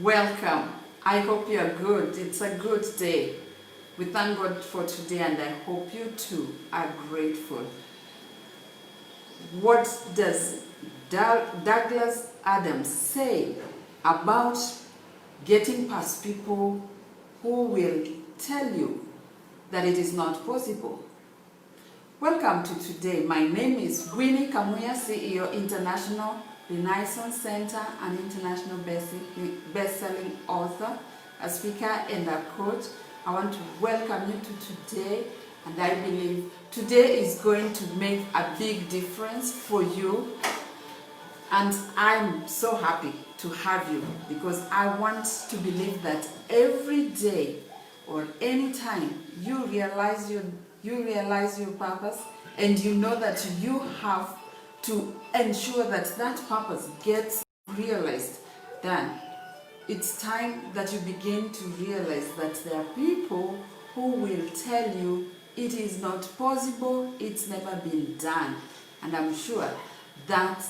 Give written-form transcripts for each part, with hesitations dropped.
Welcome. I hope you are good. It's a good day. We thank God for today, and I hope you too are grateful. What does Douglas Adams say about getting past people who will tell you that it is not possible? Welcome to today. My name is Winnie Kamuya, CEO, International Renaissance Center, an international best-selling author, a speaker, and a coach. I want to welcome you to today, and I believe today is going to make a big difference for you. And I'm so happy to have you, because I want to believe that every day or any time you realize your purpose, and you know that you have to ensure that that purpose gets realized, then it's time that you begin to realize that there are people who will tell you it is not possible, it's never been done. And I'm sure that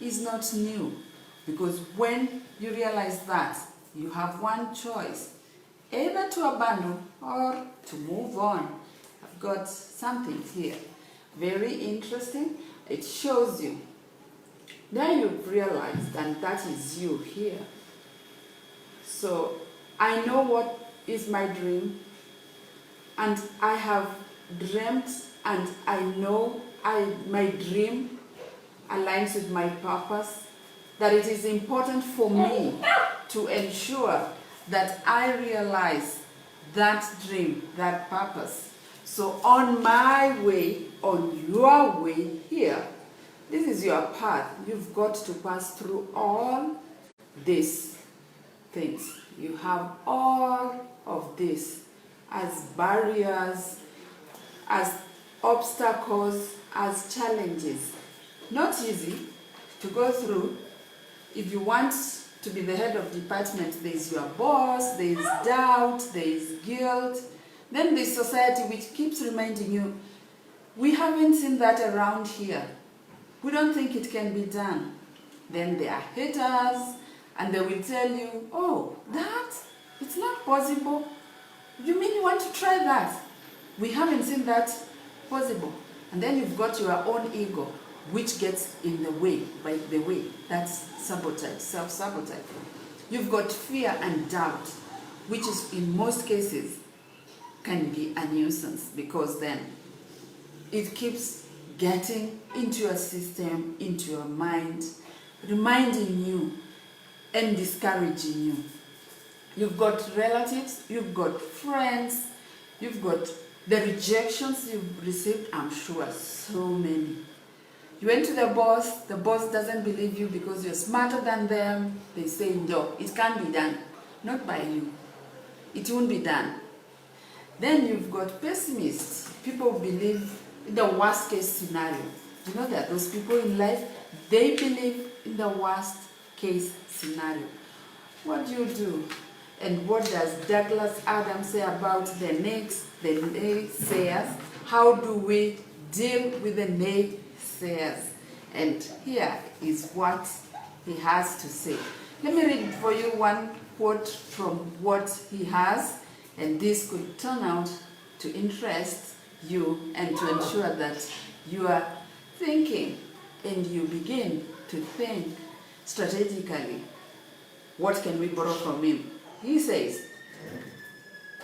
is not new, because when you realize that, you have one choice: either to abandon or to move on. I've got something here, very interesting. It shows you. Now you've realized, and that is you here. So I know what is my dream, and I have dreamt, and I know my dream aligns with my purpose, that it is important for me to ensure that I realize that dream, that purpose. So on my way, on your way here, this is your path. You've got to pass through all these things. You have all of this as barriers, as obstacles, as challenges. Not easy to go through. If you want to be the head of department, there is your boss, there is doubt, there is guilt. Then there's society which keeps reminding you, we haven't seen that around here. We don't think it can be done. Then there are haters, and they will tell you, oh, it's not possible. You mean you want to try that? We haven't seen that possible. And then you've got your own ego, which gets in the way, by the way. That's sabotage, self-sabotage. You've got fear and doubt, which is in most cases can be a nuisance, because then it keeps getting into your system, into your mind, reminding you and discouraging you. You've got relatives, you've got friends, you've got the rejections you've received, I'm sure, so many. You went to the boss doesn't believe you because you're smarter than them. They say, no, it can't be done. Not by you. It won't be done. Then you've got pessimists. People believe in the worst case scenario. You know that those people in life, they believe in the worst case scenario. What do you do? And what does Douglas Adams say about the naysayers? How do we deal with the naysayers? And here is what he has to say. Let me read for you one quote from what he has, and this could turn out to interest you and to ensure that you are thinking and you begin to think strategically. What can we borrow from him? He says,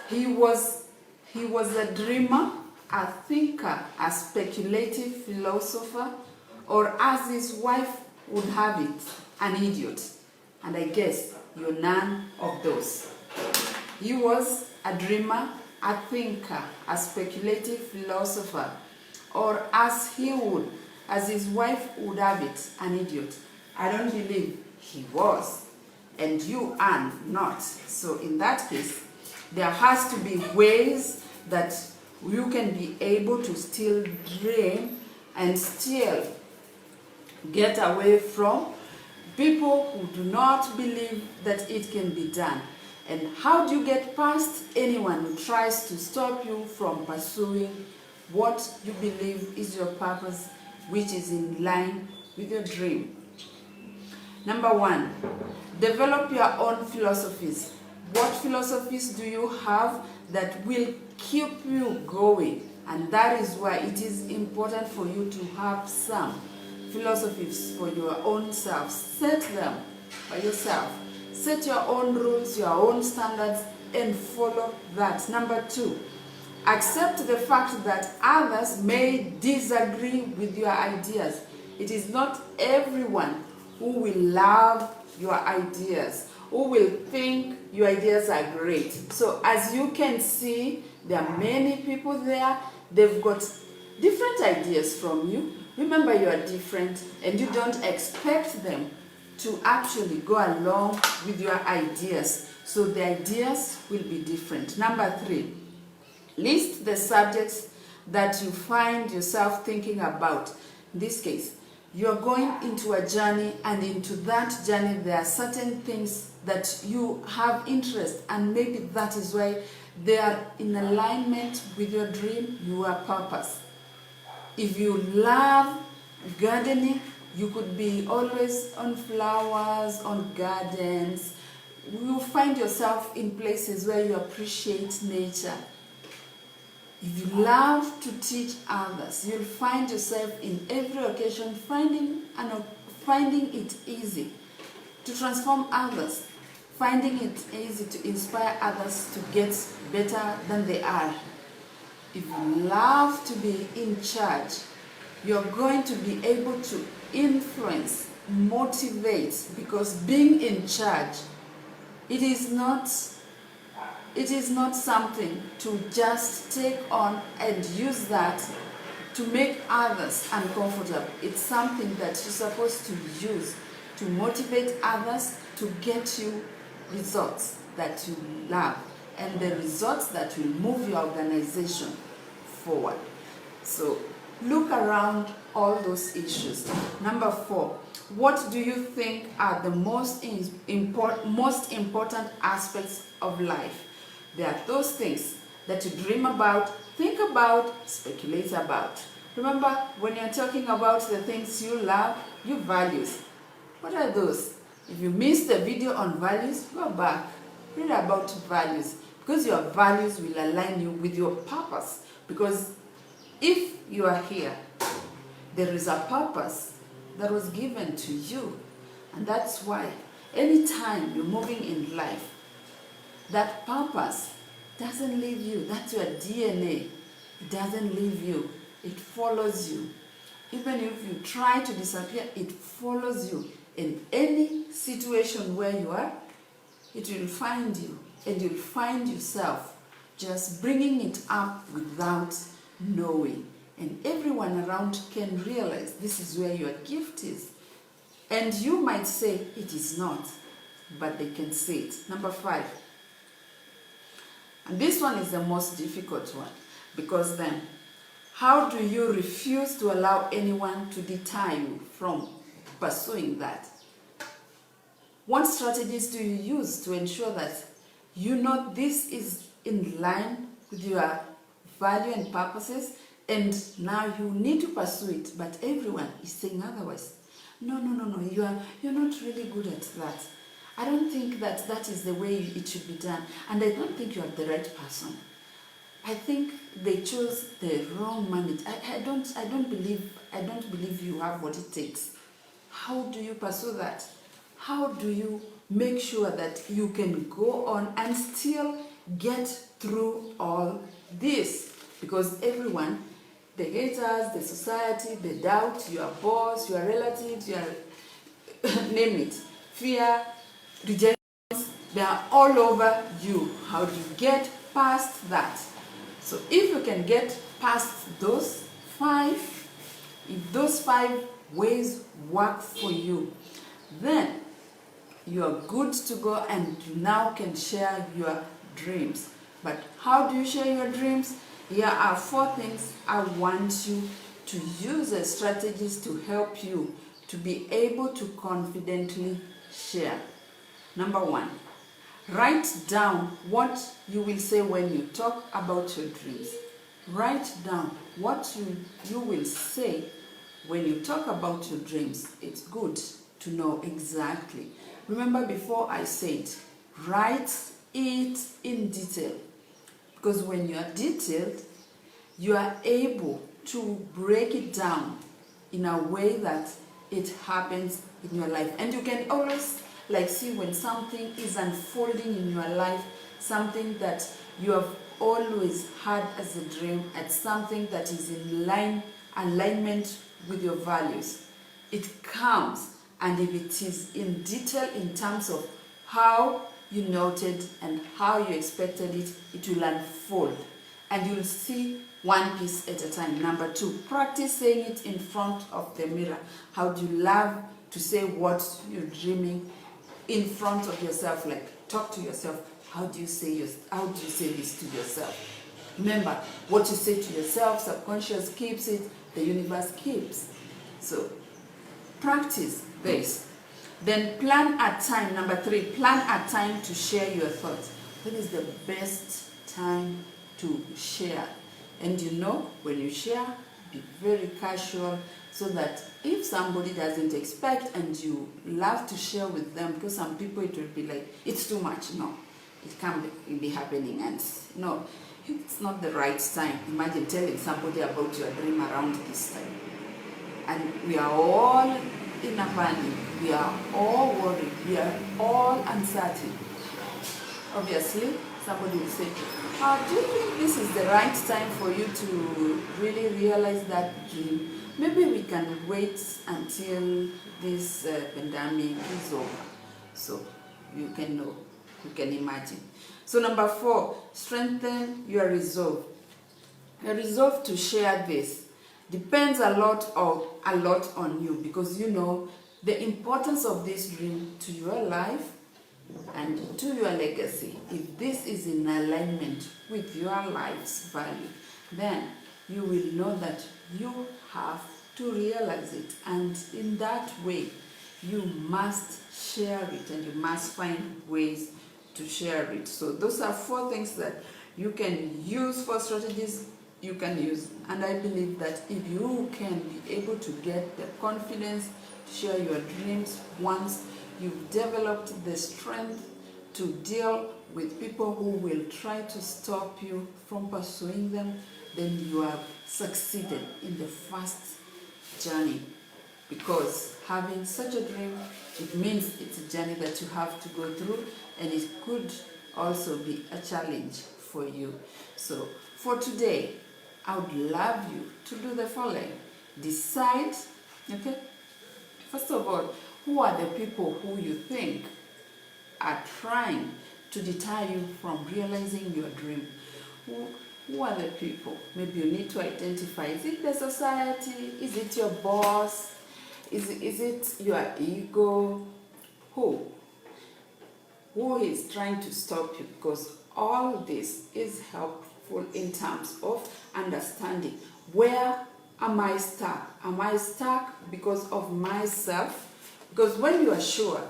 he was a dreamer, a thinker, a speculative philosopher, or as his wife would have it, an idiot. And I guess you're none of those. He was a dreamer, a thinker, a speculative philosopher, or as his wife would have it, an idiot. I don't believe he was, and you are not. So in that case, there has to be ways that you can be able to still dream and still get away from people who do not believe that it can be done. And how do you get past anyone who tries to stop you from pursuing what you believe is your purpose, which is in line with your dream? Number one, Develop your own philosophies. What philosophies do you have that will keep you going? And that is why it is important for you to have some philosophies for your own self. Set them by yourself. Set your own rules, your own standards, and follow that. Number 2, accept the fact that others may disagree with your ideas. It is not everyone who will love your ideas, who will think your ideas are great. So as you can see, there are many people there. They've got different ideas from you. Remember, you are different, and you don't expect them to actually go along with your ideas. So the ideas will be different. Number 3, list the subjects that you find yourself thinking about. In this case, you're going into a journey, and into that journey there are certain things that you have interest, and maybe that is why they are in alignment with your dream, your purpose. If you love gardening, you could be always on flowers, on gardens. You find yourself in places where you appreciate nature. If you love to teach others, you'll find yourself in every occasion finding it easy to transform others, finding it easy to inspire others to get better than they are. If you love to be in charge, you're going to be able to influence, motivate, because being in charge, it is not something to just take on and use that to make others uncomfortable. It's something that you're supposed to use to motivate others to get you results that you love, and the results that will move your organization forward. So look around all those issues. Number 4, what do you think are the most important aspects of life? There are those things that you dream about, think about, speculate about. Remember, when you're talking about the things you love, your values. What are those? If you missed the video on values, go back, read about values, because your values will align you with your purpose. Because if you are here, there is a purpose that was given to you. And that's why anytime you're moving in life, that purpose doesn't leave you. That's your DNA. It doesn't leave you. It follows you. Even if you try to disappear, it follows you. In any situation where you are, it will find you. And you'll find yourself just bringing it up without knowing. And everyone around can realize this is where your gift is. And you might say it is not, but they can see it. Number 5. And this one is the most difficult one, because then, how do you refuse to allow anyone to deter you from pursuing that? What strategies do you use to ensure that you know this is in line with your value and purposes, and now you need to pursue it, but everyone is saying otherwise? No, you're not really good at that. I don't think that that is the way it should be done, and I don't think you are the right person. I think they chose the wrong manager. I don't believe you have what it takes. How do you pursue that? How do you make sure that you can go on and still get through all this? Because everyone, the haters, the society, the doubt, your boss, your relatives, your name it, fear, rejections, they are all over you. How do you get past that? So if you can get past those 5, if those 5 ways work for you, then you are good to go, and you now can share your dreams. But how do you share your dreams? Here are 4 things I want you to use as strategies to help you to be able to confidently share. Number 1, write down what you will say when you talk about your dreams. Write down what you will say when you talk about your dreams. It's good to know exactly. Remember before I said, write it in detail. Because when you are detailed, you are able to break it down in a way that it happens in your life. And you can always see when something is unfolding in your life, something that you have always had as a dream, and something that is in alignment with your values. It comes, and if it is in detail in terms of how you noted and how you expected it, it will unfold. And you'll see one piece at a time. Number 2, practice saying it in front of the mirror. How do you love to say what you're dreaming in front of yourself? Like, talk to yourself. How do you say this to yourself? Remember, what you say to yourself, subconscious keeps it, the universe keeps. So, practice this. Then plan a time. Number 3, plan a time to share your thoughts. When is the best time to share? And when you share, be very casual, so that if somebody doesn't expect and you love to share with them, because some people it will be like, it's too much. No, it can't be happening, and no, it's not the right time. Imagine telling somebody about your dream around this time. And we are all in a panic, we are all worried, we are all uncertain. Obviously, somebody will say, do you think this is the right time for you to really realize that dream? Maybe we can wait until this pandemic is over. So you can know, you can imagine. So number 4, strengthen your resolve. Your resolve to share this depends a lot on you, because the importance of this dream to your life and to your legacy. If this is in alignment with your life's value, then you will know that you have to realize it, and in that way you must share it, and you must find ways to share it. So those are 4 things that you can use, 4 strategies you can use. And I believe that if you can be able to get the confidence to share your dreams once you've developed the strength to deal with people who will try to stop you from pursuing them, then you have succeeded in the first journey. Because having such a dream, it means it's a journey that you have to go through, and it could also be a challenge for you. So for today, I would love you to do the following. Decide, okay? First of all, who are the people who you think are trying to deter you from realizing your dream? Who are the people? Maybe you need to identify. Is it the society? Is it your boss? Is it your ego? Who is trying to stop you? Because all this is helpful in terms of understanding. Where am I stuck? Am I stuck because of myself? Because when you are sure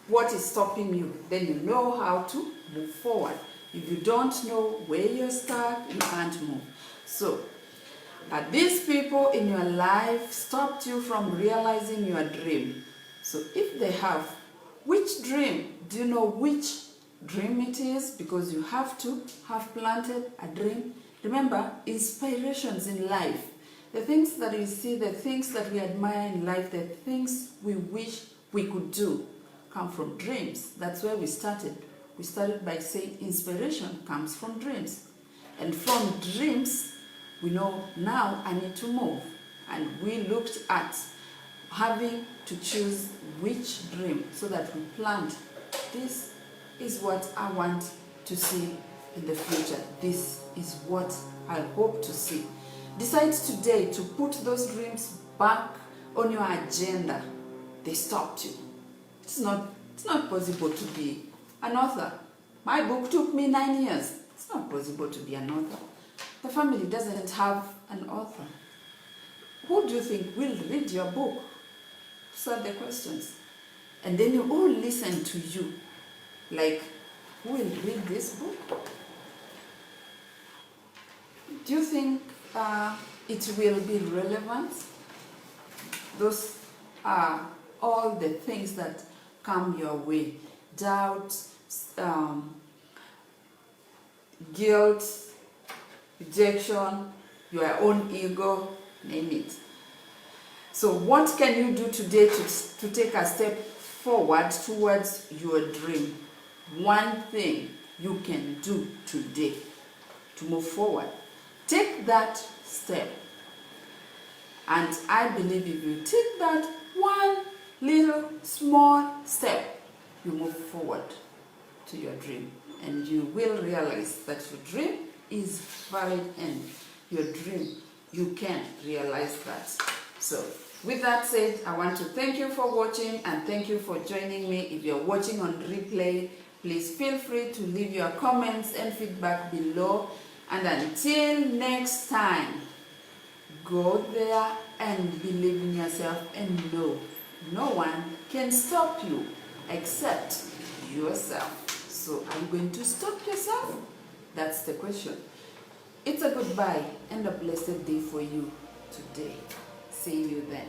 what is stopping you, then you know how to move forward. If you don't know where you're stuck, you can't move. So, these people in your life stopped you from realizing your dream. So if they have, which dream? Do you know which dream it is? Because you have to have planted a dream. Remember, inspirations in life, the things that we see, the things that we admire in life, the things we wish we could do, come from dreams. That's where we started. We started by saying inspiration comes from dreams. And from dreams, we know now I need to move. And we looked at having to choose which dream so that we planned. This is what I want to see in the future. This is what I hope to see. Decide today to put those dreams back on your agenda. They stopped you. It's not possible to be an author. My book took me 9 years. It's not possible to be an author. The family doesn't have an author. Who do you think will read your book? Those are the questions. And then you all listen to you. Like, who will read this book? Do you think it will be relevant? Those are all the things that come your way. Doubt, guilt, rejection, your own ego, name it. So what can you do today to take a step forward towards your dream? One thing you can do today to move forward. Take that step. And I believe if you take that one little small step, you move forward to your dream. And you will realize that your dream is valid and your dream, you can realize that. So with that said, I want to thank you for watching and thank you for joining me. If you're watching on replay, please feel free to leave your comments and feedback below. And until next time, go there and believe in yourself and know no one can stop you except yourself. So are you going to stop yourself? That's the question. It's a goodbye and a blessed day for you today. See you then.